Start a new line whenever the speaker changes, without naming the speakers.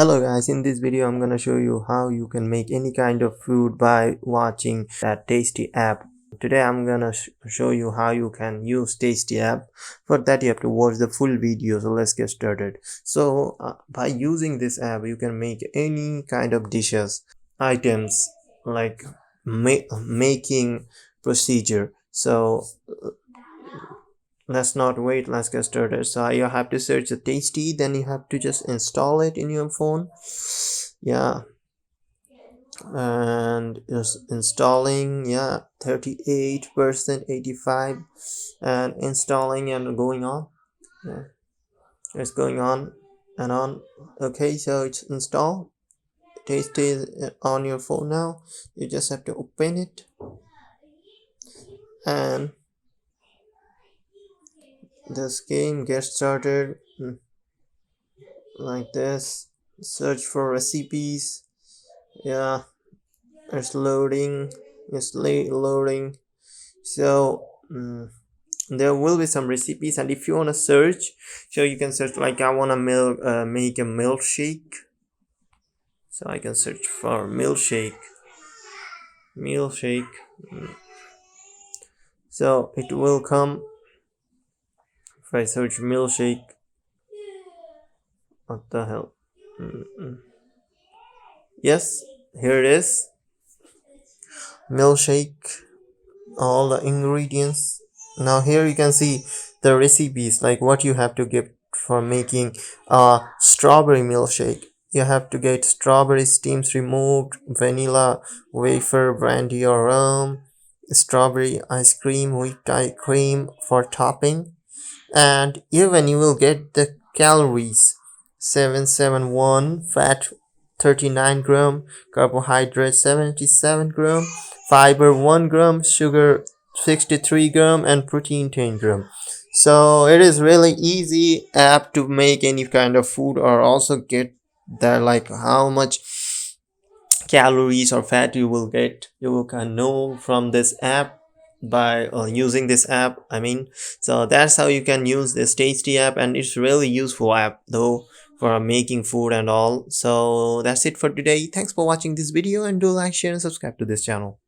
Hello guys, in this video I'm gonna show you how you can make any kind of food by watching that Tasty app. Today I'm gonna show you how you can use Tasty app. For that you have to watch the full video, so let's get started. By using this app you can make any kind of dishes, items, like making procedure. Let's not wait, let's get started. So you have to search the Tasty, then you have to just install it in your phone. Yeah, and just installing. Yeah, 38%, 85, and installing and going on. Yeah, it's going on and on. Okay, so it's installed. Tasty is on your phone now. You just have to open it, and this game gets started like this. Search for recipes. Yeah, it's loading. It's loading. So there will be some recipes, and if you want to search, so you can search like I want to make a milkshake. So I can search for milkshake. So it will come. If I search milkshake, what the hell? Yes, here it is. Milkshake, all the ingredients. Now here you can see the recipes, like what you have to get for making a strawberry milkshake. You have to get strawberry stems removed, vanilla wafer, brandy or rum, strawberry ice cream, whipped cream for topping, and even you will get the calories: 771, fat 39 gram, carbohydrate 77 gram, fiber 1 gram, sugar 63 gram, and protein 10 gram. So it is really easy app to make any kind of food, or also get that like how much calories or fat you will get. You can know from this app by using this app. So that's how you can use this Tasty app, and it's really useful app though for making food and all. So that's it for today. Thanks for watching this video, and do like, share and subscribe to this channel.